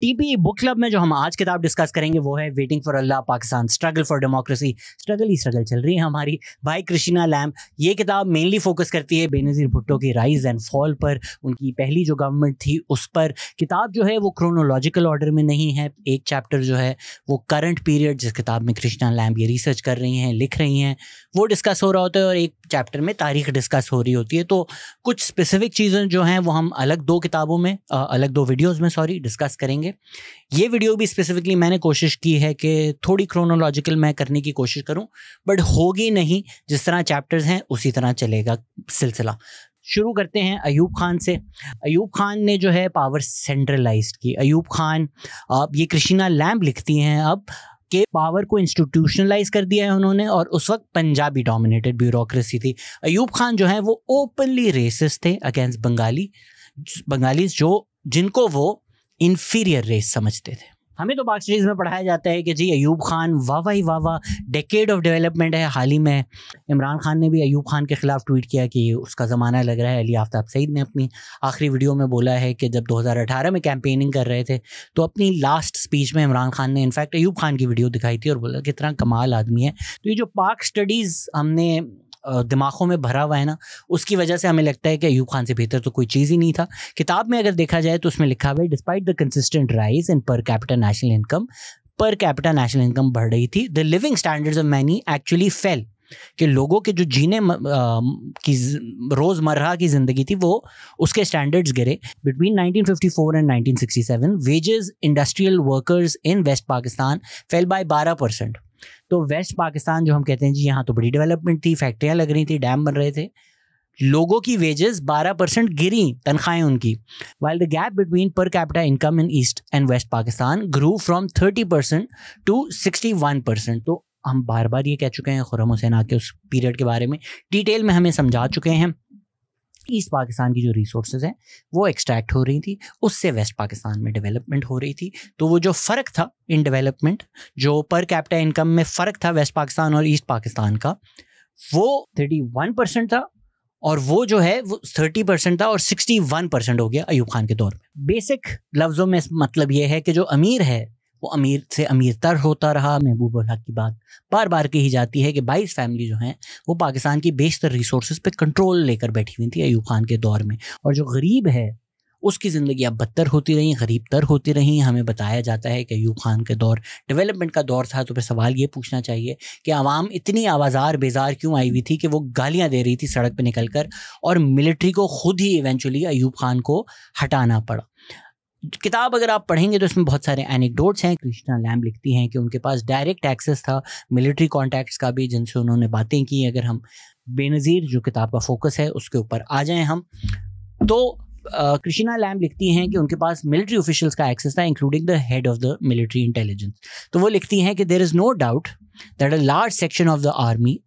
TP book club में जो हम आज किताब डिस्कस करेंगे वो है waiting for Allah Pakistan struggle for democracy. Struggle he struggle चल रही है हमारी बाय कृष्णा लैम्ब। ये किताब मेनली फोकस करती है बेनज़ीर भुट्टो की राइज एंड फॉल पर, उनकी पहली जो गवर्नमेंट थी उस पर। किताब जो है वो क्रोनोलॉजिकल ऑर्डर में नहीं है। एक चैप्टर जो है वो करंट पीरियड, जिस किताब में कृष्णा लैम्ब ये रिसर्च कर रही हैं, लिख रही हैं, वो डिस्कस हो रहा होता है, और एक चैप्टर में तारीख डिस्कस हो रही होती है। तो कुछ स्पेसिफिक चीज़ें जो हैं वो हम अलग दो किताबों में अलग दो वीडियोज़ में डिस्कस करेंगे। ये वीडियो भी स्पेसिफिकली मैंने कोशिश की है कि थोड़ी क्रोनोलॉजिकल मैं करने की कोशिश करूं, बट होगी नहीं। जिस तरह चैप्टर्स हैं उसी तरह चलेगा सिलसिला। शुरू करते हैं अयूब खान से। अयूब खान ने जो है पावर सेंट्रलाइज्ड की। अयूब खान, ये कृष्णा लैम्ब लिखती हैं अब कि पावर को इंस्टीट्यूशनलाइज कर दिया है उन्होंने, और उस वक्त पंजाबी डोमिनेटेड ब्यूरोक्रेसी थी। अयूब खान जो है वो ओपनली रेसिस्ट थे अगेंस्ट बंगालीज जिनको वो इन्फीरियर रेस समझते थे। हमें तो पाक स्टडीज़ में पढ़ाया जाता है कि जी अयूब खान वाह ही वाह, डेकेड ऑफ डेवलपमेंट है। हाल ही में इमरान खान ने भी अयूब खान के ख़िलाफ़ ट्वीट किया कि उसका ज़माना लग रहा है। अली आफ्ताब सईद ने अपनी आखिरी वीडियो में बोला है कि जब 2018 में कैंपेनिंग कर रहे थे तो अपनी लास्ट स्पीच में इमरान खान ने इनफैक्ट अयूब खान की वीडियो दिखाई थी और बोला कितना कमाल आदमी है। तो ये जो पाक स्टडीज़ हमने दिमागों में भरा हुआ है ना, उसकी वजह से हमें लगता है कि अयूब खान से बेहतर तो कोई चीज़ ही नहीं था। किताब में अगर देखा जाए तो उसमें लिखा हुआ है despite the consistent rise in per capita national income बढ़ रही थी, the living standards of many actually fail, कि लोगों के जो जीने की रोज़मर्रा की ज़िंदगी थी वो उसके स्टैंडर्ड्स गिरे। Between 1954 and 1967 wages industrial workers in west Pakistan fell by 12%। तो वेस्ट पाकिस्तान जो हम कहते हैं जी, यहाँ तो बड़ी डेवलपमेंट थी, फैक्ट्रियाँ लग रही थी, डैम बन रहे थे, लोगों की वेजेस 12% गिरी, तनख्वाहें उनकी। While the gap between per capita income in east and west Pakistan grew from 30% to 61%। तो हम बार बार ये कह चुके हैं, खुर्रम हुसैन आके उस पीरियड के बारे में डिटेल में हमें समझा चुके हैं। ईस्ट पाकिस्तान की जो रिसोर्सेज हैं वो एक्सट्रैक्ट हो रही थी, उससे वेस्ट पाकिस्तान में डेवलपमेंट हो रही थी। तो वो जो फ़र्क था इन डेवलपमेंट, जो पर कैपिटा इनकम में फ़र्क था वेस्ट पाकिस्तान और ईस्ट पाकिस्तान का, वो 31% था, और वो जो है वो 30% था, और 61% हो गया अयूब खान के दौर में। बेसिक लफ्ज़ों में मतलब ये है कि जो अमीर है वो अमीर से अमीरतर होता रहा। महबूब उल हक की बात बार बार कही जाती है कि 22 फैमिली जो हैं वो पाकिस्तान की बेशतर रिसोर्सेज पे कंट्रोल लेकर बैठी हुई थी अयूब खान के दौर में, और जो गरीब है उसकी ज़िंदगी अब बदतर होती रही, गरीबतर होती रही। हमें बताया जाता है कि अयूब खान के दौर डेवलपमेंट का दौर था। तो फिर सवाल ये पूछना चाहिए कि आवाम इतनी आवाज़ार बेजार क्यों आई हुई थी कि वो गालियाँ दे रही थी सड़क पर निकल कर, और मिलिट्री को खुद ही इवेंचुअली अयूब खान को हटाना पड़ा। किताब अगर आप पढ़ेंगे तो इसमें बहुत सारे एनेक्डोट्स हैं। कृष्णा लैम्ब लिखती हैं कि उनके पास डायरेक्ट एक्सेस था मिलिट्री कॉन्टैक्ट्स का भी, जिनसे उन्होंने बातें की। अगर हम बेनज़ीर जो किताब का फोकस है उसके ऊपर आ जाएं हम, तो कृष्णा लैम्ब लिखती हैं कि उनके पास मिलिट्री ऑफिशियल्स का एक्सेस था, including the head of the military intelligence. तो वो लिखती हैं कि there is no doubt that a large section of the army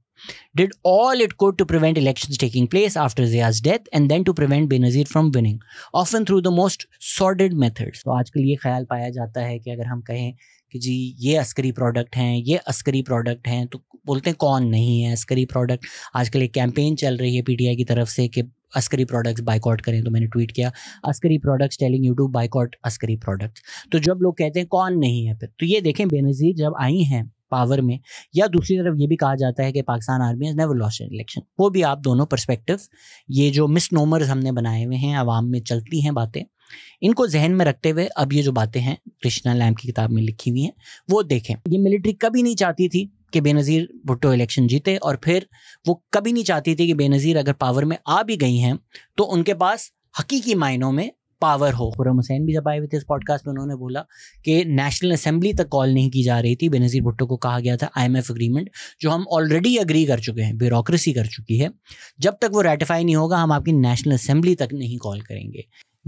did all it could to prevent elections taking place after Zia's death, and then to prevent Benazir from winning, often through the most sordid methods. तो आजकल ये ख्याल पाया जाता है कि अगर हम कहें कि जी ये अस्करी प्रोडक्ट हैं, ये अस्करी प्रोडक्ट हैं, तो बोलते हैं कौन नहीं है अस्करी प्रोडक्ट। आजकल एक कैंपेन चल रही है पीटीआई की तरफ से कि अस्करी प्रोडक्ट्स बाइकआउट करें, तो मैंने ट्वीट किया Askari products telling you to boycott Askari products. तो जब लोग कहते हैं कौन नहीं है, फिर तो ये देखें बेनज़ीर जब आई हैं पावर में, या दूसरी तरफ ये भी कहा जाता है कि Pakistan army has never lost an election. वो भी आप दोनों पर्सपेक्टिव, ये जो मिसनोमर्स हमने बनाए हुए हैं, आवाम में चलती हैं बातें, इनको जहन में रखते हुए अब ये जो बातें हैं कृष्णा लैम्ब की किताब में लिखी हुई हैं वो देखें। ये मिलिट्री कभी नहीं चाहती थी कि बेनज़ीर भुट्टो इलेक्शन जीते, और फिर वो कभी नहीं चाहती थी कि बेनज़ीर अगर पावर में आ भी गई हैं तो उनके पास हकीकी मायनों में पावर हो। खुर्रम हुसैन भी जब आए हुए थे इस पॉडकास्ट में, उन्होंने बोला कि नेशनल असेंबली तक कॉल नहीं की जा रही थी। बेनज़ीर भुट्टो को कहा गया था IMF एग्रीमेंट, जो हम ऑलरेडी एग्री कर चुके हैं, ब्यूरोक्रेसी कर चुकी है, जब तक वो रेटिफाई नहीं होगा हम आपकी नेशनल असेंबली तक नहीं कॉल करेंगे।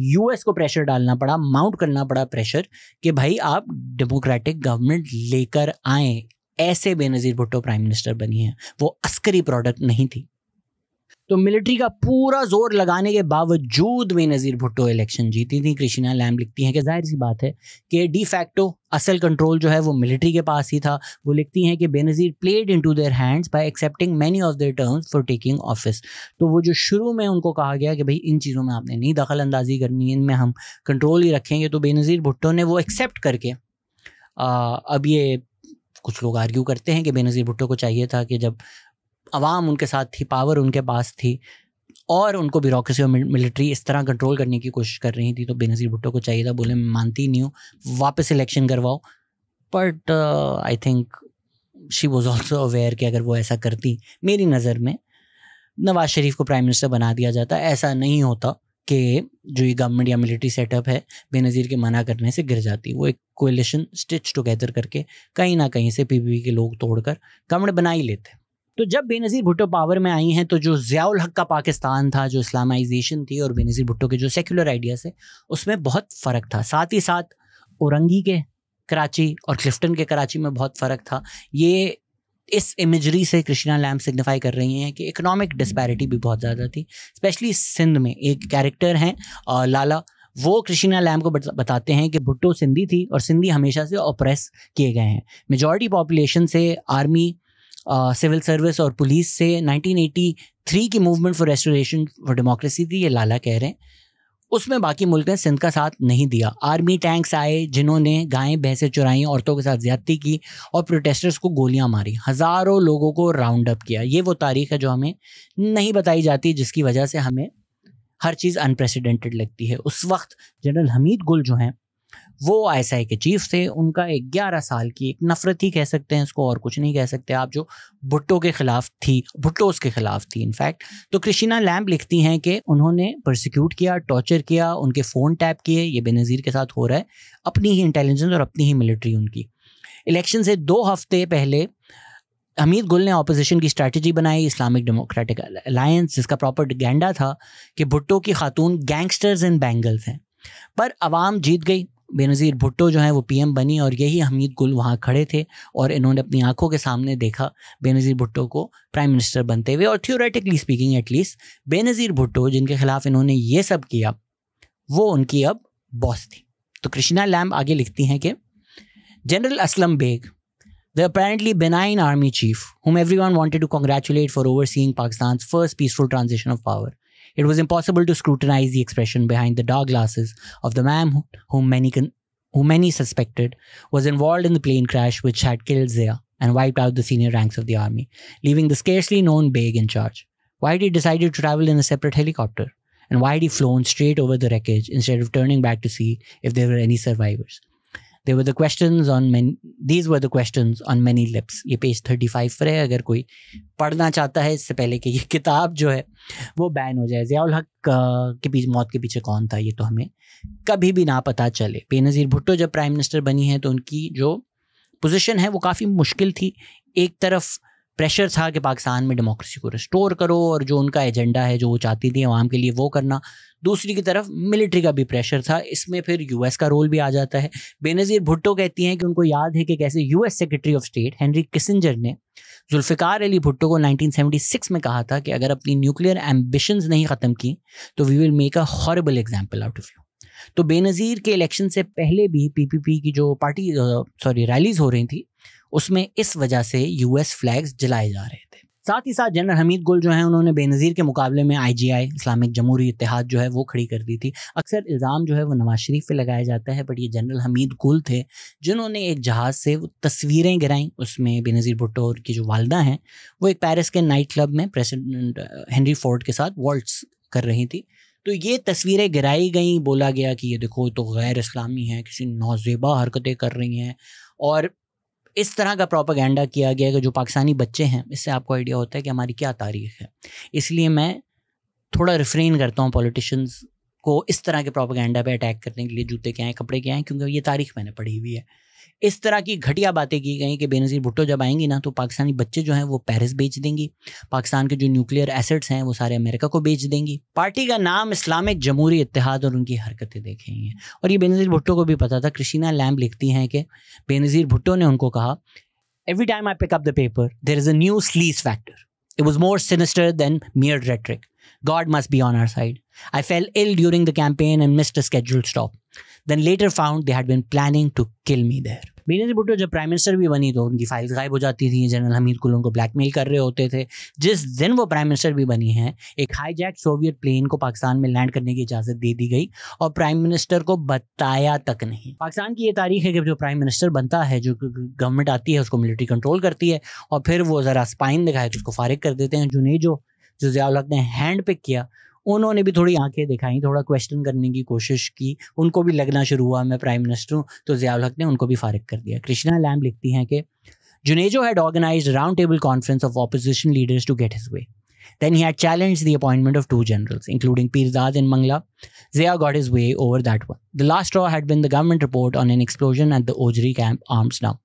US को प्रेशर डालना पड़ा, माउंट करना पड़ा प्रेशर कि भाई आप डेमोक्रेटिक गवर्नमेंट लेकर आएँ। ऐसे बेनज़ीर भुट्टो प्राइम मिनिस्टर बनी है, वो अस्करी प्रोडक्ट नहीं थी। तो मिलिट्री का पूरा जोर लगाने के बावजूद बेनज़ीर भुट्टो इलेक्शन जीती थी। कृष्णा लैम्ब लिखती हैं कि जाहिर सी बात है कि डी फैक्टो असल कंट्रोल जो है वो मिलिट्री के पास ही था। वो लिखती हैं कि Benazir played into their hands bye accepting many of their terms for taking office. तो वो जो शुरू में उनको कहा गया कि भाई इन चीज़ों में आपने नहीं दखल अंदाजी करनी है, इनमें हम कंट्रोल ही रखेंगे, तो बेनज़ीर भुट्टो ने वो एक्सेप्ट करके अब ये कुछ लोग आर्ग्यू करते हैं कि बेनज़ीर भुट्टो को चाहिए था कि जब अवाम उनके साथ थी, पावर उनके पास थी और उनको ब्यूरोक्रेसी और मिलिट्री इस तरह कंट्रोल करने की कोशिश कर रही थी, तो बेनज़ीर भुट्टो को चाहिए था, बोले मैं मानती नहीं हूँ, वापस इलेक्शन करवाओ। But I think she was also aware कि अगर वो ऐसा करती, मेरी नज़र में नवाज शरीफ को प्राइम मिनिस्टर बना दिया जाता, ऐसा नहीं होता कि जो ये गवर्नमेंट या मिलिट्री सेटअप है बेनज़ीर के मना करने से गिर जाती। वो एक कोएलिशन स्टिच टुगेदर करके कहीं ना कहीं से पीपीपी के लोग तोड़कर गवर्नमेंट बना ही लेते। तो जब बेनज़ीर भुट्टो पावर में आई हैं तो जो ज़ियाउल हक का पाकिस्तान था, जो इस्लामाइजेशन थी, और बेनज़ीर भुट्टो के जो सेक्युलर आइडियाज़ है, उसमें बहुत फ़र्क था। साथ ही साथ औरंगी के कराची और क्लिफ्टन के कराची में बहुत फ़र्क था। ये इस इमेजरी से कृष्णा लैम्ब सिग्निफाई कर रही हैं कि इकोनॉमिक डिस्पैरिटी भी बहुत ज़्यादा थी। स्पेशली सिंध में एक कैरेक्टर हैं लाला, वो कृष्णा लैम्ब को बताते हैं कि भुट्टो सिंधी थी और सिंधी हमेशा से ऑप्रेस किए गए हैं। मेजॉरिटी पॉपुलेशन से आर्मी, सिविल सर्विस और पुलिस से 1983 की movement for restoration for democracy थी, ये लाला कह रहे हैं, उसमें बाकी मुल्क ने सिंध का साथ नहीं दिया। आर्मी टैंक्स आए जिन्होंने गायें भैंसें चुराई, औरतों के साथ ज्यादती की और प्रोटेस्टर्स को गोलियां मारी, हज़ारों लोगों को राउंड अप किया। ये वो तारीख है जो हमें नहीं बताई जाती, जिसकी वजह से हमें हर चीज़ अनप्रेसिडेंटेड लगती है। उस वक्त जनरल हमीद गुल जो हैं वो ISI के चीफ थे। उनका 11 साल की एक नफरत ही कह सकते हैं इसको, और कुछ नहीं कह सकते आप, जो भुट्टो के खिलाफ थी, भुट्टो उसके खिलाफ थी इनफैक्ट। तो कृष्णा लैम्ब लिखती हैं कि उन्होंने प्रोसिक्यूट किया, टॉर्चर किया, उनके फ़ोन टैप किए। ये बेनज़ीर के साथ हो रहा है, अपनी ही इंटेलिजेंस और अपनी ही मिलिट्री उनकी। इलेक्शन से 2 हफ्ते पहले हमीद गुल ने ऑपोजिशन की स्ट्रैटेजी बनाई, इस्लामिक डेमोक्रेटिक अलायंस, जिसका प्रोपेगेंडा था कि भुट्टो की खातून गैंगस्टर्स एंड बैंगल्स हैं। पर अवाम जीत गई, बेनज़ीर भुट्टो जो है वो PM बनी, और यही हमीद गुल वहाँ खड़े थे और इन्होंने अपनी आंखों के सामने देखा बेनज़ीर भुट्टो को प्राइम मिनिस्टर बनते हुए। और theoretically speaking at least Benazir Bhutto जिनके खिलाफ इन्होंने ये सब किया, वो उनकी अब बॉस थी। तो कृष्णा लैम्ब आगे लिखती हैं कि general Aslam Beg, the apparently benign army chief, whom everyone wanted to congratulate for overseeing Pakistan's first peaceful transition of power. It was impossible to scrutinize the expression behind the dark glasses of the man whom many suspected was involved in the plane crash which had killed Zia and wiped out the senior ranks of the army, leaving the scarcely known Beg in charge. Why had he decided to travel in a separate helicopter? And why had he flown straight over the wreckage instead of turning back to see if there were any survivors? These were the questions on many lips. ये page 35 पर है, अगर कोई पढ़ना चाहता है इससे पहले कि ये किताब जो है वो बैन हो जाए। ज़ियाउल हक के पीछे, मौत के पीछे कौन था, ये तो हमें कभी भी ना पता चले। बेनज़ीर भुट्टो जब प्राइम मिनिस्टर बनी है तो उनकी जो पोजीशन है वो काफ़ी मुश्किल थी। एक तरफ प्रेशर था कि पाकिस्तान में डेमोक्रेसी को रिस्टोर करो और जो उनका एजेंडा है, जो वो चाहती थी आवाम के लिए, वो करना। दूसरी की तरफ मिलिट्री का भी प्रेशर था, इसमें फिर US का रोल भी आ जाता है। बेनज़ीर भुट्टो कहती हैं कि उनको याद है कि कैसे US secretary of state Henry Kissinger ने जुल्फ़िकार अली भुट्टो को 1976 में कहा था कि अगर अपनी न्यूक्लियर एम्बिशंस नहीं ख़त्म की तो we will make a horrible example out of you. तो बेनज़ीर के इलेक्शन से पहले भी PPP की जो रैलीज हो रही थी, उसमें इस वजह से US फ्लैग्स जलाए जा रहे थे। साथ ही साथ जनरल हमीद गुल जो हैं उन्होंने बेनज़ीर के मुकाबले में IGI, इस्लामिक जमहूरी इत्तेहाद जो है वो खड़ी कर दी थी। अक्सर इल्ज़ाम जो है वो नवाज शरीफ पे लगाया जाता है, बट ये जनरल हमीद गुल थे जिन्होंने एक जहाज़ से वो तस्वीरें गिराईं। उसमें बेनज़ीर भुट्टो की जो वालदा हैं वो एक पेरिस के नाइट क्लब में प्रेसिडेंट हेनरी फोर्ड के साथ वॉल्ट्स कर रही थी। तो ये तस्वीरें गिराई गई, बोला गया कि ये देखो तो गैर इस्लामी है, किसी नौज़ेबा हरकतें कर रही हैं, और इस तरह का प्रोपेगेंडा किया गया कि जो पाकिस्तानी बच्चे हैं, इससे आपको आइडिया होता है कि हमारी क्या तारीख़ है। इसलिए मैं थोड़ा रिफ्रेन करता हूँ पॉलिटिशियंस को इस तरह के प्रोपेगेंडा पे अटैक करने के लिए, जूते क्या हैं कपड़े क्या हैं, क्योंकि ये तारीख़ मैंने पढ़ी हुई है। इस तरह की घटिया बातें की गई कि बेनज़ीर भुट्टो जब आएंगी ना तो पाकिस्तानी बच्चे जो हैं वो पेरिस बेच देंगी, पाकिस्तान के जो न्यूक्लियर एसेट्स हैं वो सारे अमेरिका को बेच देंगी। पार्टी का नाम इस्लामिक जमहूरी इत्तेहाद, और उनकी हरकतें देखेंगे। और ये बेनज़ीर भुट्टो को भी पता था। कृष्णा लैम्ब लिखती हैं कि बेनज़ीर भुट्टो ने उनको कहा, every time I pick up the paper there is a new sleaze factor, it was more sinister than mere rhetoric, God must be on our side. I fell ill during the campaign and missed a scheduled stop. Then later found they had been planning to kill me there. Benazir Bhutto जब prime minister भी बनी तो उनकी files गायब हो जाती थी, general Hamid कुल उनको ब्लैकमेल कर रहे होते थे। जिस दिन वो प्राइम मिनिस्टर भी बनी हैं, एक हाईजैक सोवियत प्लेन को पाकिस्तान में लैंड करने की इजाज़त दे दी गई और प्राइम मिनिस्टर को बताया तक नहीं। पाकिस्तान की ये तारीख है कि जो प्राइम मिनिस्टर बनता है, जो गवर्नमेंट आती है उसको मिलिट्री कंट्रोल करती है और फिर वो ज़रा स्पाइन दिखाए तो उसको फारिग कर देते हैं। जो ज़ियाउल हक ने हैंड पिक किया, उन्होंने भी थोड़ी आंखें दिखाई, थोड़ा क्वेश्चन करने की कोशिश की, उनको भी लगना शुरू हुआ मैं प्राइम मिनिस्टर हूँ, तो ज़ियाउल हक ने उनको भी फारिग कर दिया। कृष्णा लैम्ब लिखती हैं कि Junejo had organized a round table conference of opposition leaders to get his way. Then he had challenged the appointment of 2 generals, including Pirzad and Mangla. Zia got his way over that one. The last straw had been the government report on an explosion at the Ojri camp, arms now,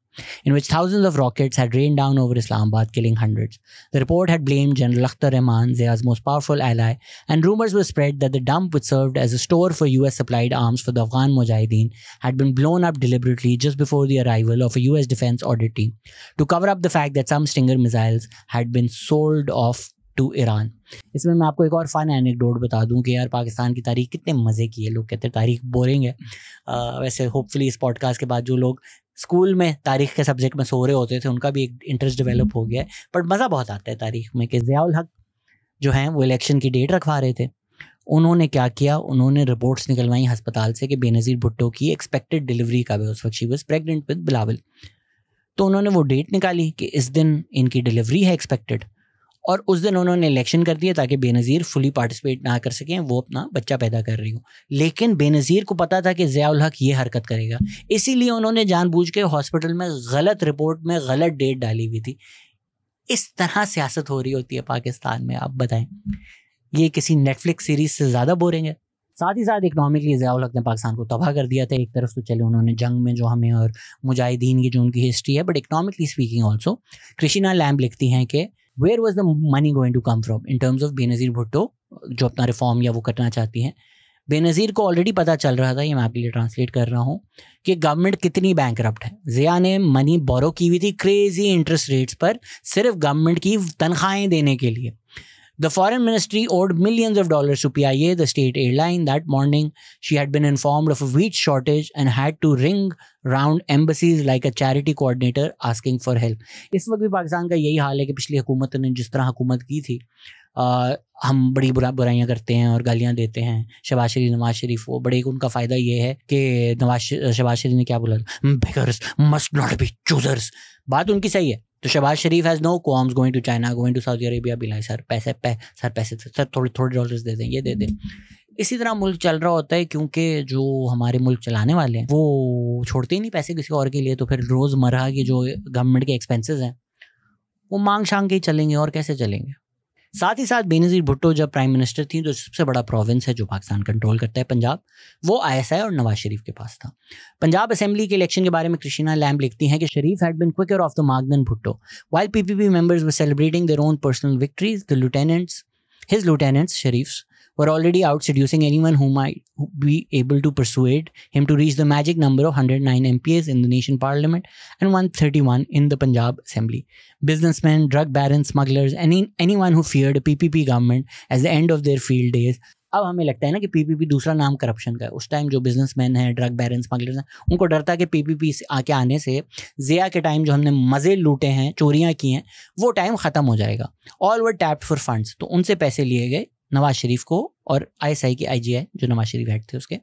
in which thousands of rockets had rained down over Islamabad, killing hundreds. The report had blamed General Akhtar Rahman, Zia's most powerful ally, and rumors were spread that the dump, which served as a store for US-supplied arms for the Afghan Mujahideen, had been blown up deliberately just before the arrival of a US defense audit team to cover up the fact that some Stinger missiles had been sold off to Iran. इसमें मैं आपको एक और fun anecdote बता दूं कि यार पाकिस्तान की तारीख कितने मज़े की है। लोग कहते हैं तारीख बोरिंग है। वैसे होपफुली इस पॉडकास्ट के बाद जो लोग स्कूल में तारीख के सब्जेक्ट में सो रहे होते थे उनका भी एक इंटरेस्ट डेवलप हो गया है। बट मज़ा बहुत आता है तारीख में कि ज़ियाउल हक जो हैं वो इलेक्शन की डेट रखवा रहे थे। उन्होंने क्या किया, उन्होंने रिपोर्ट्स निकलवाई अस्पताल से कि बेनज़ीर भुट्टो की एक्सपेक्टेड डिलीवरी कब है। उस वक्त she was pregnant with Bilawal. तो उन्होंने वो डेट निकाली कि इस दिन इनकी डिलीवरी है एक्सपेक्टेड, और उस दिन उन्होंने इलेक्शन कर दिया ताकि बेनज़ीर फुली पार्टिसिपेट ना कर सकें, वो अपना बच्चा पैदा कर रही हो। लेकिन बेनज़ीर को पता था कि ज़ियाउल हक ये हरकत करेगा, इसीलिए उन्होंने जानबूझ के हॉस्पिटल में गलत रिपोर्ट में गलत डेट डाली हुई थी। इस तरह सियासत हो रही होती है पाकिस्तान में। आप बताएं, ये किसी नेटफ्लिक्स सीरीज से ज़्यादा बोरिंग है। साथ ही साथ इकनॉमिकली ज़ियाउल हक ने पाकिस्तान को तबाह कर दिया था। एक तरफ तो चले उन्होंने जंग में जो हमें और मुजाहिदीन की जो उनकी हिस्ट्री है, but economically speaking also. Krishna lamb लिखती हैं कि Where was the money going to come from in terms of Benazir Bhutto जो अपना रिफॉर्म या वो करना चाहती हैं। बेनज़ीर को ऑलरेडी पता चल रहा था, ये मैं आपके लिए ट्रांसलेट कर रहा हूँ, कि गवर्नमेंट कितनी बैंकरप्ट है। ज़िया ने मनी बोरो की हुई थी क्रेजी इंटरेस्ट रेट्स पर, सिर्फ गवर्नमेंट की तनख्वाहें देने के लिए। The foreign ministry owed millions of dollars to PIA, the state airline. That morning, she had been informed of a wheat shortage and had to ring round embassies like a charity coordinator asking for help. इस वक्त भी पाकिस्तान का यही हाल है कि पिछली हुकूमत ने जिस तरह हुकूमत की थी, हम बड़ी बुराइयां करते हैं और गालियां देते हैं। शहबाज शरीफ, नवाज शरीफ, वो बड़े उनका फ़ायदा ये है कि शहबाज शरीफ ने क्या बोला, beggars must not be choosers। बात उनकी सही है। तो Shahbaz Sharif has no qualms going to China, going to Saudi Arabia, बिलाई सर पैसे थोड़े डॉलर्स दे दें, ये दे दें। इसी तरह मुल्क चल रहा होता है, क्योंकि जो हमारे मुल्क चलाने वाले हैं वो छोड़ते ही नहीं पैसे किसी और के लिए। तो फिर रोज़मर्रा के जो गवर्नमेंट के एक्सपेंसेस हैं वो मांग शांग के ही चलेंगे, और कैसे चलेंगे। साथ ही साथ बेनज़ीर भुट्टो जब प्राइम मिनिस्टर थी तो सबसे बड़ा प्रोविंस है जो पाकिस्तान कंट्रोल करता है, पंजाब, वो ISI और नवाज शरीफ के पास था। पंजाब असेंबली के इलेक्शन के बारे में कृष्णा लैम्ब लिखती हैं कि Sharif had been quicker off the mark than Bhutto. While PPP members were celebrating their own personal victories, his lieutenants, Sharifs, were already out seducing anyone who might be able to persuade him to reach the magic number of 109 MPs in the nation parliament and 131 in the Punjab assembly. Businessmen, drug barons, smugglers, anyone who feared a PPP government as the end of their field days. अब हमें लगता है ना कि PPP दूसरा नाम corruption का है। उस टाइम जो बिजनेसमैन हैं, ड्रग बैरन, स्मगलर्स हैं, उनको डरता है कि PPP आके आने से ज़िया के टाइम जो हमने मज़े लूटे हैं, चोरियां की हैं, वो टाइम ख़त्म हो जाएगा। All were tapped for funds. तो उनसे पैसे लिए गए नवाज शरीफ को और ISI की IGI जो नवाज शरीफ हेड थे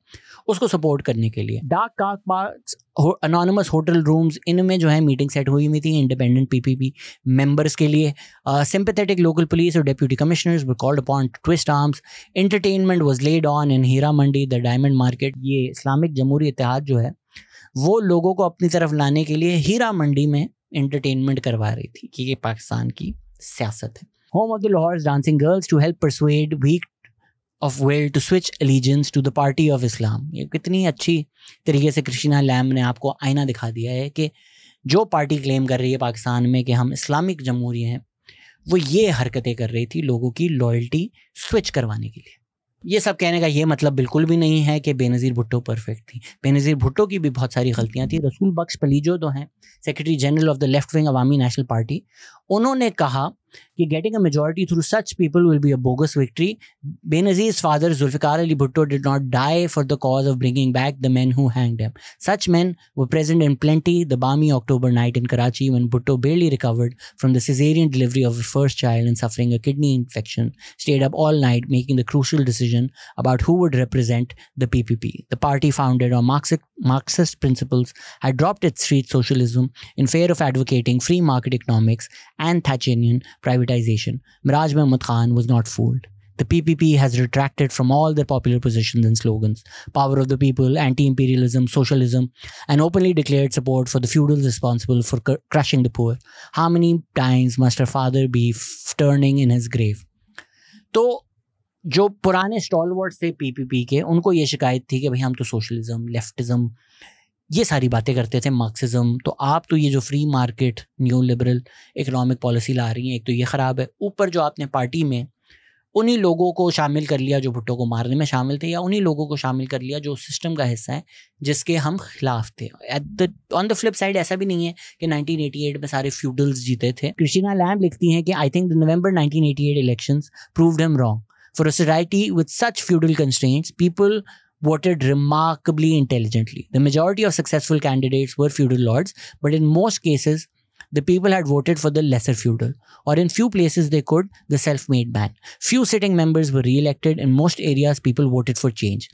उसको सपोर्ट करने के लिए। Dark car parks, anonymous hotel rooms, इनमें जो है मीटिंग सेट हुई थी इंडिपेंडेंट PPP मेंबर्स के लिए। सिंपैथेटिक लोकल पुलिस और deputy commissioners were called upon to twist arms. Entertainment was laid on in Heera Mandi, the diamond market. ये इस्लामिक जमहूरी इत्तेहाद जो है वो लोगों को अपनी तरफ लाने के लिए हीरा मंडी में एंटरटेनमेंट करवा रही थी, कि ये पाकिस्तान की सियासत है। Home of the Lahore's dancing girls to help persuade weak of will to switch allegiance to the party of Islam। ये कितनी अच्छी तरीके से कृष्णा लैम्ब ने आपको आईना दिखा दिया है कि जो पार्टी क्लेम कर रही है पाकिस्तान में कि हम इस्लामिक जमहूरी हैं, वो ये हरकतें कर रही थी लोगों की लॉयल्टी स्विच करवाने के लिए। ये सब कहने का ये मतलब बिल्कुल भी नहीं है कि बेनज़ीर भुट्टो परफेक्ट थी। बेनज़ीर भुट्टो की भी बहुत सारी गलतियाँ थी। रसूल बख्श पलीजो तो हैं secretary general of the left wing Awami national party, उन्होंने कहा कि getting a majority through such people will be a bogus victory. Benazir's father Zulfikar Ali Bhutto did not die for the cause of bringing back the men who hanged him. Such men were present in plenty the balmy October night in Karachi when Bhutto, barely recovered from the cesarean delivery of his first child and suffering a kidney infection, stayed up all night making the crucial decision about who would represent the PPP. The party, founded on Marxist principles, had dropped its street socialism in favor of advocating free market economics and Thatcherian privatization. Miraj Mahmud Khan was not fooled. The PPP has retracted from all their popular positions and slogans: power of the people, anti-imperialism, socialism, and openly declared support for the feudals responsible for crushing the poor. How many times must her father be turning in his grave? तो जो पुराने stalwarts थे PPP के, उनको ये शिकायत थी कि भाई हम तो सोशलिज्म, लेफ्टिज्म, ये सारी बातें करते थे, मार्क्सिज्म, तो आप तो ये जो free market new liberal economic policy ला रही हैं, एक तो ये ख़राब है, ऊपर जो आपने पार्टी में उन्हीं लोगों को शामिल कर लिया जो भुट्टो को मारने में शामिल थे, या उन्हीं लोगों को शामिल कर लिया जो सिस्टम का हिस्सा है जिसके हम खिलाफ थे. ऑन द फ्लिप साइड ऐसा भी नहीं है कि 1988 में सारे फ्यूडल्स जीते थे. क्रिस्टीना लैम्ब लिखती हैं कि I think the November 1988 elections proved him wrong. For a society with such feudal constraints, people voted remarkably intelligently. The majority of successful candidates were feudal lords, but in most cases, the people had voted for the lesser feudal, or in few places they could, the self-made man. Few sitting members were re-elected. In most areas, people voted for change.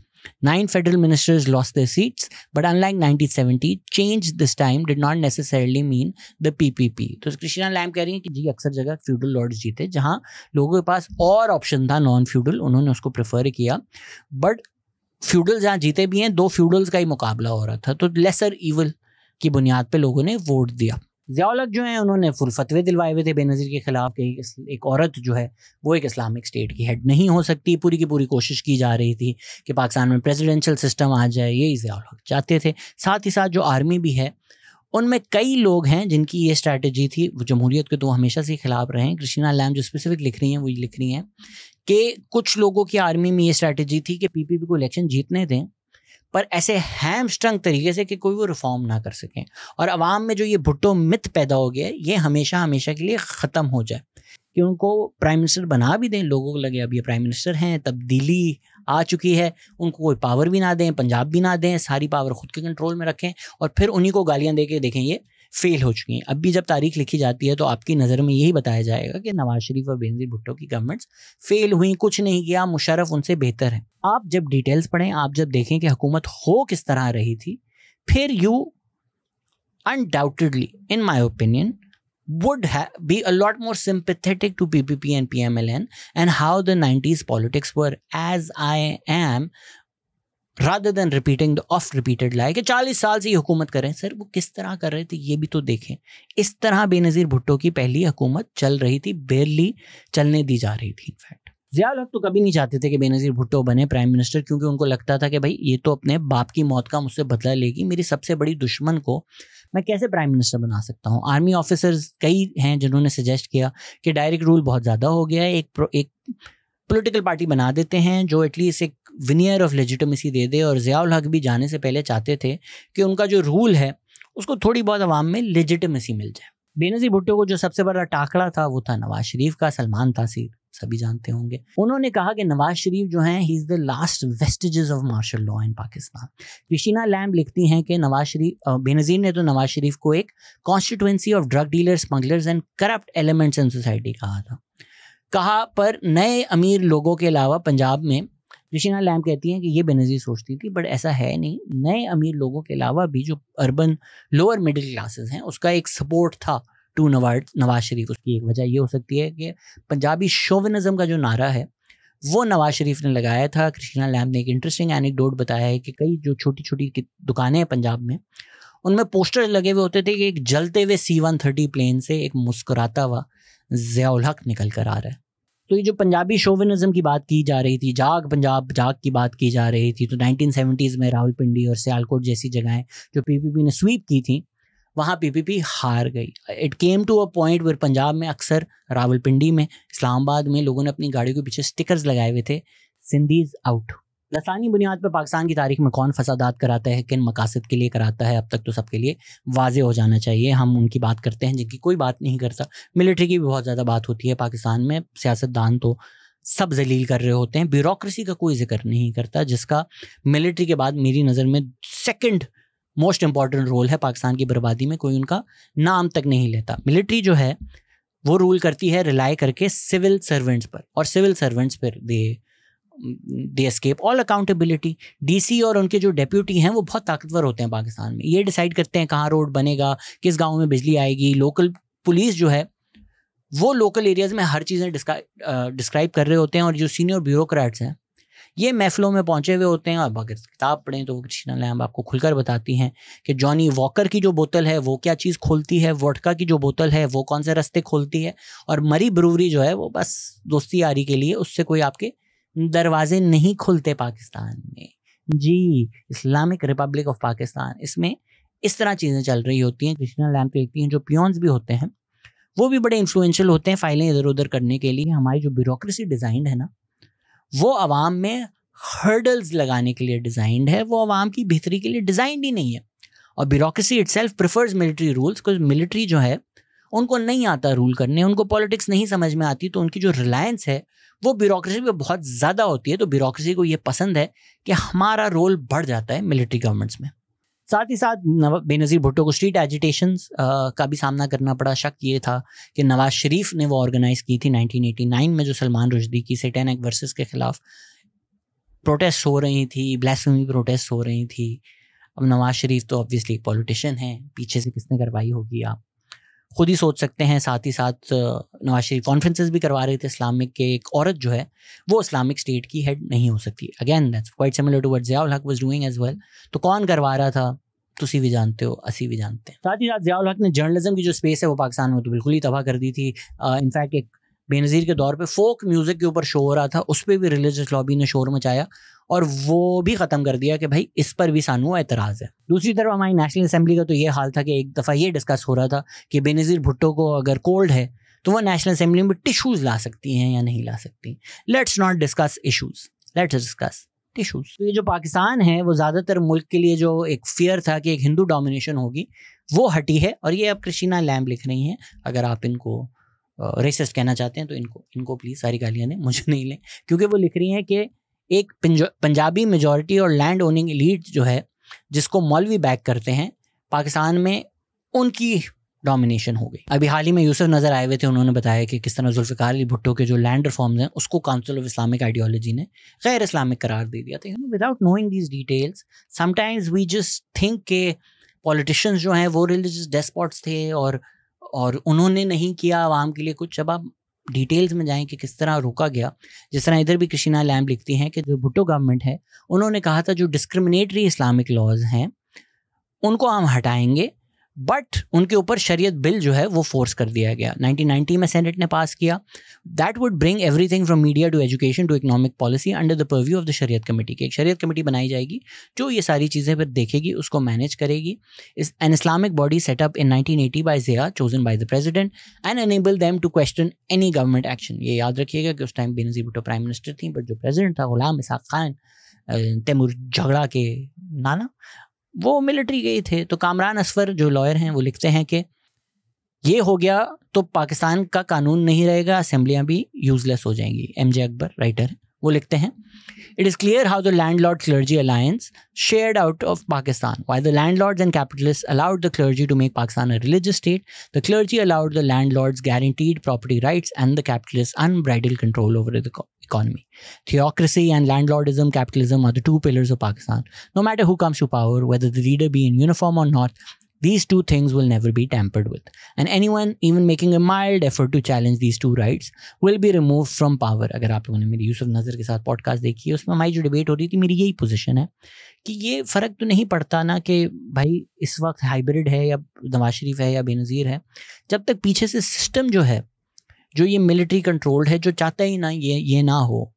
9 federal ministers lost their seats, but unlike 1970, change this time did not necessarily mean the PPP. तो Christina lamb कह रही हैं कि जी अक्सर जगह feudal lords जीते, जहां लोगों के पास और ऑप्शन था नॉन फ्यूडल, उन्होंने उसको प्रेफर किया. बट फ्यूडल जहां जीते भी हैं, 2 फ्यूडल्स का ही मुकाबला हो रहा था, तो लेसर ईवल की बुनियाद पे लोगों ने वोट दिया. ज़िया-उल हक जो हैं उन्होंने फुल फतवे दिलवाए हुए थे बेनज़ीर के खिलाफ कि एक औरत जो है वो एक इस्लामिक स्टेट की हेड नहीं हो सकती. पूरी की पूरी कोशिश की जा रही थी कि पाकिस्तान में प्रेसिडेंशियल सिस्टम आ जाए, यही ज़िया-उल हक चाहते थे. साथ ही साथ जो आर्मी भी है उनमें कई लोग हैं जिनकी ये स्ट्रैटेजी थी, वो जमहूरियत के तो हमेशा से खिलाफ रहे हैं. क्रिस्टीना लैम्ब जो स्पेसिफिक लिख रही हैं वो ये लिख रही हैं कि कुछ लोगों की आर्मी में ये स्ट्रैटेजी थी कि पीपीपी को इलेक्शन जीतने दें, पर ऐसे हैमस्ट्रंग तरीके से कि कोई वो रिफॉर्म ना कर सकें, और अवाम में जो ये भुट्टो मिथ पैदा हो गया है ये हमेशा हमेशा के लिए ख़त्म हो जाए, कि उनको प्राइम मिनिस्टर बना भी दें, लोगों को लगे अब ये प्राइम मिनिस्टर हैं, तब्दीली आ चुकी है, उनको कोई पावर भी ना दें, पंजाब भी ना दें, सारी पावर खुद के कंट्रोल में रखें, और फिर उन्हीं को गालियाँ दे के देखें ये फेल हो चुकी हैं. अब भी जब तारीख लिखी जाती है तो आपकी नज़र में यही बताया जाएगा कि नवाज शरीफ और बेनज़ीर भुट्टो की गवर्नमेंट्स फेल हुई, कुछ नहीं किया, मुशर्रफ उनसे बेहतर है. आप जब डिटेल्स पढ़ें, आप जब देखें कि हुकूमत हो किस तरह रही थी, फिर you undoubtedly in my opinion would be a lot more sympathetic to PPP and PMLN and how the 90s politics were, as I am, rather than repeating the oft repeated lie कि 40 साल से ये हुकूमत कर रहे हैं. Sir वो किस तरह कर रहे थे ये भी तो देखें. इस तरह बेनज़ीर भुट्टो की पहली हुकूमत चल रही थी, बेरली चलने दी जा रही थी. इनफैक्ट ज़िया-उल हक तो कभी नहीं चाहते थे कि बेनज़ीर भुट्टो बने प्राइम मिनिस्टर, क्योंकि उनको लगता था कि भाई ये तो अपने बाप की मौत का मुझसे बदला लेगी, मेरी सबसे बड़ी दुश्मन को मैं कैसे प्राइम मिनिस्टर बना सकता हूँ. आर्मी ऑफिसर्स कई हैं जिन्होंने सजेस्ट किया कि डायरेक्ट रूल बहुत ज़्यादा हो गया है, एक पॉलिटिकल पार्टी बना देते हैं जो एटलीस्ट एक विनियर ऑफ लेजिटिमेसी दे दे. और ज़िया-उल हक भी जाने से पहले चाहते थे कि उनका जो रूल है उसको थोड़ी बहुत अवाम में लेजिटिमेसी मिल जाए. बेनज़ीर भुट्टो को जो सबसे बड़ा टाकरा था वो था नवाज शरीफ का. सलमान तासीर सभी जानते होंगे. उन्होंने कहा कि नवाज शरीफ जो हैं he is the last vestiges of martial law in Pakistan. Christina Lamb लिखती हैं कि बेनज़ीर ने तो नवाज शरीफ को एक constituency of drug dealers, smugglers and corrupt elements in society कहा, पर नए अमीर लोगों के अलावा पंजाब में, क्रिस्टीना लैम्ब कहती हैं कि ये बेनज़ीर सोचती थी बट ऐसा है नहीं, नए अमीर लोगों के अलावा भी जो अर्बन लोअर मिडिल क्लासेस हैं उसका एक सपोर्ट था टू नवाज शरीफ. उसकी एक वजह ये हो सकती है कि पंजाबी शोविनिज्म का जो नारा है वो नवाज शरीफ ने लगाया था. क्रिस्टीना लैम्ब ने एक इंटरेस्टिंग एनेक्डोट बताया है कि कई जो छोटी छोटी दुकानें हैं पंजाब में, उनमें पोस्टर लगे हुए होते थे कि एक जलते हुए C-130 प्लेन से एक मुस्कुराता हुआ ज़िया-उल हक निकल कर आ रहा है. तो ये जो पंजाबी शोविनिज्म की बात की जा रही थी, जाग पंजाब जाग की बात की जा रही थी, तो 1970s में रावलपिंडी और सियालकोट जैसी जगहें जो पीपीपी ने स्वीप की थी, वहाँ पीपीपी हार गई. It came to a point where Punjab में अक्सर रावलपिंडी में, इस्लामाबाद में लोगों ने अपनी गाड़ियों के पीछे स्टिकर्स लगाए हुए थे, सिंधीज आउट. लसानी बुनियाद पर पाकिस्तान की तारीख में कौन फसादात कराता है, किन मकासद के लिए कराता है, अब तक तो सबके लिए वाजे हो जाना चाहिए। हम उनकी बात करते हैं जिनकी कोई बात नहीं करता। मिलिट्री की भी बहुत ज़्यादा बात होती है पाकिस्तान में। सियासतदान तो सब जलील कर रहे होते हैं, ब्यूरोक्रेसी का कोई जिक्र नहीं करता, जिसका मिलिट्री के बाद मेरी नज़र में सेकंड मोस्ट इंपॉर्टेंट रोल है पाकिस्तान की बर्बादी में। कोई उनका नाम तक नहीं लेता। मिलिट्री जो है वो रूल करती है रिलाई करके सिविल सर्वेंट्स पर, और सिविल सर्वेंट्स पर दे एस्केप ऑल अकाउंटेबिलिटी। डीसी और उनके जो डेप्यूटी हैं वो बहुत ताकतवर होते हैं पाकिस्तान में। ये डिसाइड करते हैं कहाँ रोड बनेगा, किस गांव में बिजली आएगी। लोकल पुलिस जो है वो लोकल एरियाज में हर चीज़ें डिस्क्राइब कर रहे होते हैं, और जो सीनियर ब्यूरोक्रेट्स हैं ये महफिलों में पहुंचे हुए होते हैं। और अगर किताब पढ़ें तो कृष्णा लैम्ब आपको खुलकर बताती हैं कि जॉनी वॉकर की जो बोतल है वो क्या चीज़ खोलती है, वोडका की जो बोतल है वो कौन से रास्ते खोलती है, और मरी ब्रूवरी जो है वो बस दोस्ती यारी के लिए, उससे कोई आपके दरवाजे नहीं खुलते पाकिस्तान में जी। इस्लामिक रिपब्लिक ऑफ पाकिस्तान, इसमें इस तरह चीज़ें चल रही होती हैं। कृष्णा लैम्ब देखती हैं जो पियोन्स भी होते हैं वो भी बड़े इन्फ्लुएंशियल होते हैं फाइलें इधर उधर करने के लिए। हमारी जो ब्यूरोक्रेसी डिज़ाइंड है ना वो आवाम में हर्डल्स लगाने के लिए डिज़ाइंड है, वो आवाम की बेहतरी के लिए डिज़ाइंड ही नहीं है। और bureaucracy itself prefers military rules, because military जो है उनको नहीं आता रूल करने, उनको पॉलिटिक्स नहीं समझ में आती, तो उनकी जो रिलायंस है वो ब्यूरोक्रेसी पे बहुत ज़्यादा होती है। तो ब्यूरोक्रेसी को ये पसंद है कि हमारा रोल बढ़ जाता है मिलिट्री गवर्नमेंट्स में। साथ ही साथ बेनज़ीर भुट्टो को स्ट्रीट एजिटेशंस का भी सामना करना पड़ा। शक ये था कि नवाज शरीफ ने वो ऑर्गेनाइज़ की थी 1989 में, जो सलमान रुश्दी की सैटेन एक्ट वर्सेस के ख़िलाफ़ प्रोटेस्ट हो रही थी, ब्लास्फेमी प्रोटेस्ट हो रही थी। अब नवाज शरीफ तो ऑब्वियसली एक पॉलिटिशियन है, पीछे से किसने करवाई होगी आप खुद ही सोच सकते हैं। साथ ही साथ नवाज शरीफ कॉन्फ्रेंसेस भी करवा रहे थे इस्लामिक के। एक औरत जो है वो इस्लामिक स्टेट की हेड नहीं हो सकती। Again that's quite similar to what Ziaul Haq was doing as well. तो कौन करवा रहा था, तुसी भी जानते हो, असी भी जानते हैं। साथ ही साथ ज़ियाउल हक ने जर्नलिज्म की जो स्पेस है वो पाकिस्तान में तो बिल्कुल ही तबाह कर दी थी। इनफैक्ट एक बेनज़ीर के दौर पे फोक म्यूज़िक के ऊपर शो हो रहा था, उस पर भी रिलीजियस लॉबी ने शोर मचाया और वो भी ख़त्म कर दिया कि भाई इस पर भी सानू एतराज़ है। दूसरी तरफ हमारी नेशनल असेंबली का तो ये हाल था कि एक दफ़ा ये डिस्कस हो रहा था कि बेनज़ीर भुट्टो को अगर कोल्ड है तो वह नेशनल असेंबली में टिश्यूज़ ला सकती हैं या नहीं ला सकती। Let's not discuss issues, let's discuss tissues. तो ये जो पाकिस्तान है वो ज़्यादातर मुल्क के लिए जो एक फियर था कि एक हिंदू डोमिनेशन होगी वो हटी है। और ये अब कृष्णा लैम्ब लिख रही हैं। अगर आप इनको रेसिस्ट कहना चाहते हैं तो इनको प्लीज़ सारी गालियाँ दें, मुझे नहीं लें, क्योंकि वो लिख रही हैं कि एक पंजाबी मेजॉरिटी और लैंड ओनिंग एलीट जो है जिसको मौलवी बैक करते हैं पाकिस्तान में, उनकी डोमिनेशन हो गई। अभी हाल ही में यूसुफ नज़र आए हुए थे, उन्होंने बताया कि किस तरह जुल्फ़िकार अली भुट्टो के जो लैंड रिफॉर्म्स हैं उसको काउंसिल ऑफ इस्लामिक आइडियोलॉजी ने गैर इस्लामिक करार दे दिया था। Without knowing these details sometimes we just think के पॉलिटिशियंस जो हैं वो रिलीजियस डेस्पॉट्स थे और उन्होंने नहीं किया आवाम के लिए कुछ। जब आप डिटेल्स में जाएं कि किस तरह रोका गया, जिस तरह इधर भी कृष्णा लैम्ब लिखती हैं कि जो भुट्टो गवर्नमेंट है उन्होंने कहा था जो डिस्क्रिमिनेटरी इस्लामिक लॉज हैं उनको हम हटाएंगे, बट उनके ऊपर शरीयत बिल जो है वो फोर्स कर दिया गया। 1990 में सेनेट ने पास किया। That would bring everything from media to education to economic policy under the purview of the Shariat committee. की एक शरीयत कमेटी बनाई जाएगी जो ये सारी चीज़ें फिर देखेगी, उसको मैनेज करेगी। An Islamic body setup in 1980 by Zia chosen by the president and enable them to question any government action. ये याद रखिएगा कि उस time Benazir Bhutto prime minister थी, बट जो प्रेसिडेंट था गुलाम इसहाक खान, तैमूर झगड़ा के नाना, वो मिलिट्री गए थे। तो कामरान असफर जो लॉयर हैं वो लिखते हैं कि ये हो गया तो पाकिस्तान का कानून नहीं रहेगा, असेंबलियां भी यूजलेस हो जाएंगी। एमजे अकबर राइटर वो लिखते हैं, it is clear how the landlord clergy alliance shared out of Pakistan while the landlords and capitalist allowed the clergy to make Pakistan a religious state, the clergy allowed the landlords guaranteed property rights and the capitalists unbridled control over the economy. Theocracy and landlordism, capitalism are the two pillars of Pakistan. No matter who comes to power, whether the leader be in uniform or not, these two things will never be tampered with. And anyone even making a mild effort to challenge these two rights will be removed from power. अगर आप लोगों ने मेरी यूसुफ नज़र के साथ podcast देखी है, उसमें हमारी जो डिबेट हो रही थी, मेरी यही पोजीशन है कि ये फ़र्क तो नहीं पड़ता ना कि भाई इस वक्त हाइब्रिड है या नवाज शरीफ है या बेनज़ीर है, जब तक पीछे से सिस्टम जो है जो ये मिलिट्री कंट्रोल्ड है, जो चाहता ही ना ये ना हो,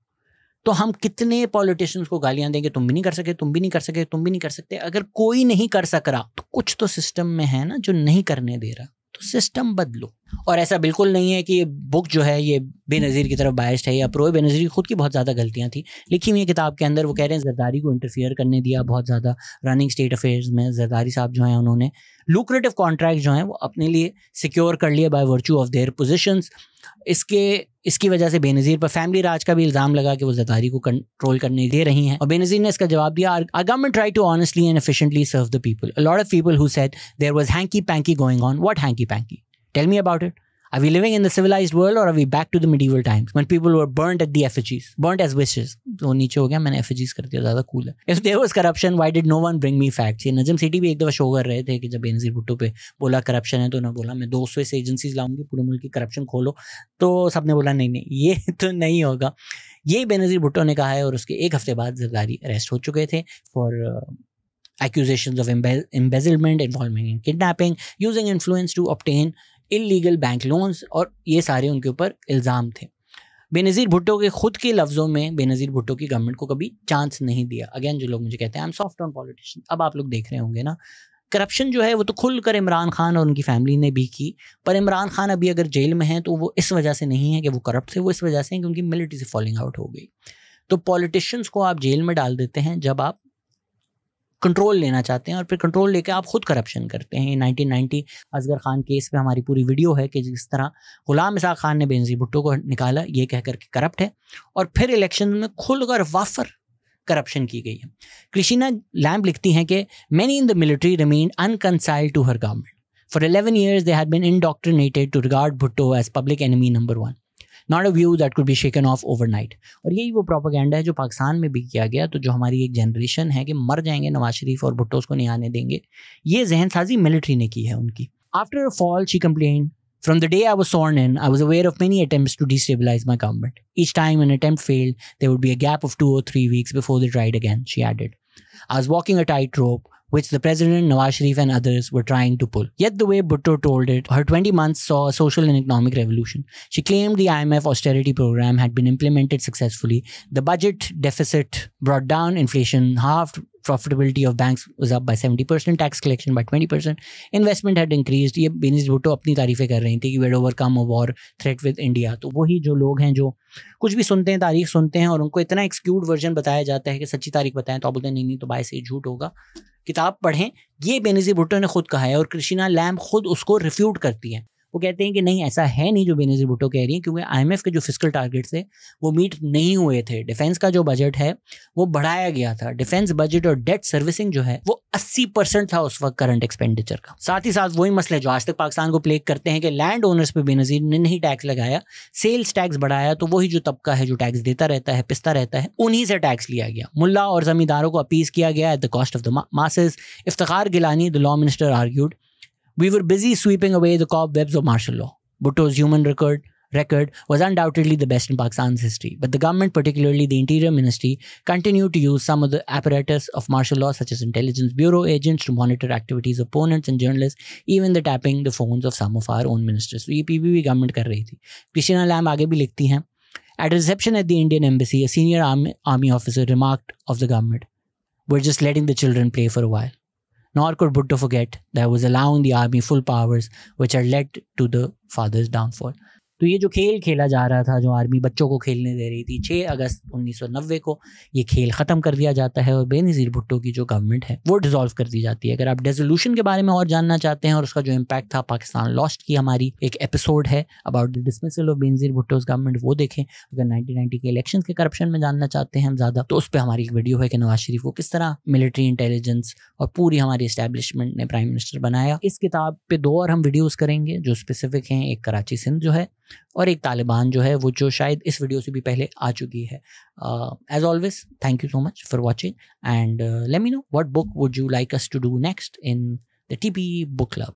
तो हम कितने पॉलिटिशियंस को गालियां देंगे, तुम भी नहीं कर सके, तुम भी नहीं कर सके, तुम भी नहीं कर सकते। अगर कोई नहीं कर सक रहा तो कुछ तो सिस्टम में है ना जो नहीं करने दे रहा, तो सिस्टम बदलो। और ऐसा बिल्कुल नहीं है कि ये बुक जो है ये बेनज़ीर की तरफ बायस्ड है या प्रो बेनज़ीर की खुद की बहुत ज़्यादा गलतियाँ थी लिखी हुई किताब के अंदर। वो कह रहे हैं जरदारी को इंटरफियर करने दिया बहुत ज़्यादा रनिंग स्टेट अफेयर्स में। जरदारी साहब जो हैं उन्होंने लुक्रेटिव कॉन्ट्रैक्ट जो हैं वो अपने लिए सिक्योर कर लिए by virtue of their positions. इसकी वजह से बेनज़ीर पर फैमिली राज का भी इल्ज़ाम लगा कि वो जरदारी को कंट्रोल करने दे रही हैं। और बेनज़ीर ने इसका जवाब दिया, our government try to honestly and efficiently serve the people. A lot of people who said there was hanky panky going on. What hanky panky? Tell me about it. Are we living in the civilized world or are we back to the medieval times when people were burnt at the effigies, burnt as wishes? तो नीचे हो गया, मैंने effigies कर दिया, ज़्यादा cool है। If there was corruption, why did no one bring me facts? ये नजम सिटी भी एक दफ़ा शो कर रहे थे कि जब बेनज़ीर भुट्टो पे बोला करप्शन है तो उन्होंने बोला मैं 200 से एजेंसीज लाऊंगी पूरे मुल्क की करप्शन खोलो। तो सबने बोला नहीं नहीं ये तो नहीं होगा। ये बेनज़ीर भुट्टो ने कहा है और उसके एक हफ्ते बाद जरदारी अरेस्ट हो चुके थे for accusations of embezzlement, involvement in kidnapping, using influence to obtain illegal bank loans, और ये सारे उनके ऊपर इल्ज़ाम थे। बेनज़ीर भुट्टो के खुद के लफ्ज़ों में बेनज़ीर भुट्टो की गवर्नमेंट को कभी चांस नहीं दिया। अगेन जो लोग मुझे कहते हैं I am soft on politician, अब आप लोग देख रहे होंगे ना करप्शन जो है वो तो खुलकर इमरान खान और उनकी फैमिली ने भी की, पर इमरान खान अभी अगर जेल में हैं तो वो इस वजह से नहीं है कि वो करप्ट थे, वो इस वजह से कि उनकी मिलिट्री से फॉलिंग आउट हो गई। तो पॉलिटिशियंस को आप जेल में डाल देते हैं जब आप कंट्रोल लेना चाहते हैं और फिर कंट्रोल लेके आप खुद करप्शन करते हैं। 1990 असगर खान केस पे हमारी पूरी वीडियो है कि जिस तरह गुलाम इसाक खान ने बेनज़ीर भुट्टो को निकाला ये कह कर के करप्ट है, और फिर इलेक्शन में खुलकर वाफर करप्शन की गई है। क्रिस्टीना लैम्ब लिखती हैं कि many in the military remained unreconciled to her government. For 11 years they had been indoctrinated to regard Bhutto as public enemy number 1. Not a view that could be shaken off overnight. और यही वो propaganda है जो पाकिस्तान में भी किया गया। तो जो हमारी एक जनरेशन है कि मर जाएंगे नवाज शरीफ और भुट्टो उसको नहीं आने देंगे, ये जहन साजी मिलिट्री ने की है उनकी। After a fall, she complained, from the day I was sworn in, I was aware of many attempts to destabilize my government. Each time an attempt failed, there would be a gap of 2 or 3 weeks before they tried again, she added. I was walking a tightrope which the president, Nawaz Sharif and others were trying to pull. Yet the way Bhutto told it, her 20 months saw a social and economic revolution. She claimed the IMF austerity program had been implemented successfully. The budget deficit brought down inflation, halved profitability of banks was up by 70%, tax collection by 20%, investment had increased. ये बेनज़ीर भुट्टो अपनी तारीफ़ें कर रही थी कि we had overcome a war threat with India। तो वही जो लोग हैं जो कुछ भी सुनते हैं, तारीख सुनते हैं और उनको इतना एक्सक्यूड वर्जन बताया जाता है कि सच्ची तारीख बताएं तो आप बोलते हैं नहीं नहीं तो बाय से झूठ होगा। किताब पढ़ें, ये बेनज़ीर भुट्टो ने खुद कहा है और क्रिस्टीना लैम्ब खुद उसको रिफ्यूट करती हैं। वो कहते हैं कि नहीं ऐसा है नहीं जो बेनज़ीर भुट्टो कह रही हैं, क्योंकि IMF के जो फिस्कल टारगेट्स थे वो मीट नहीं हुए थे। डिफेंस का जो बजट है वो बढ़ाया गया था। डिफेंस बजट और डेट सर्विसिंग जो है वो 80% था उस वक्त करंट एक्सपेंडिचर का। साथ ही साथ वही मसले जो आज तक पाकिस्तान को प्लेग करते हैं कि लैंड ओनर्स पे बेनज़ीर ने नहीं टैक्स लगाया, सेल्स टैक्स बढ़ाया, तो वही जो तबका है जो टैक्स देता रहता है, पिसता रहता है, उन्हीं से टैक्स लिया गया। मुल्ला और जमींदारों को अपीस किया गया at the cost of the masses. Iftikhar Gilani, the law minister, argued, we were busy sweeping away the cobwebs of martial law. Bhutto's human record was undoubtedly the best in Pakistan's history, but the government, particularly the Interior Ministry, continued to use some of the apparatus of martial law, such as intelligence bureau agents, to monitor activities of opponents and journalists, even the tapping the phones of some of our own ministers. So ये PBB government कर रही थी। Christina lamb आगे भी लिखती हैं, at a reception at the Indian Embassy, a senior army officer remarked of the government, "We're just letting the children play for a while." Nor could Bhutto forget that was allowing the army full powers which had led to the father's downfall. तो ये जो खेल खेला जा रहा था, जो army बच्चों को खेलने दे रही थी, 6 अगस्त 1990 को ये खेल ख़त्म कर दिया जाता है और बेनज़ीर भुट्टो की जो गवर्नमेंट है वो डिसॉल्व कर दी जाती है। अगर आप डिसोल्यूशन के बारे में और जानना चाहते हैं और उसका जो इम्पैक्ट था पाकिस्तान लॉस्ट की, हमारी एक एपिसोड है about the dismissal of Benazir Bhutto's government, वो देखें। अगर 1990 के इलेक्शन के करप्शन में जानना चाहते हैं हम ज़्यादा, तो उस पर हमारी एक वीडियो है कि नवाज शरीफ को किस तरह मिलिट्री इंटेलिजेंस और पूरी हमारी इस्टेब्लिशमेंट ने प्राइम मिनिस्टर बनाया। इस किताब पे 2 और हम वीडियोज़ करेंगे जो स्पेसिफिक हैं, एक कराची सिंध जो है और एक तालिबान जो है वो जो शायद इस वीडियो से भी पहले आ चुकी है। As always thank you so much for watching and let me know what book would you like us to do next in the TPE book club.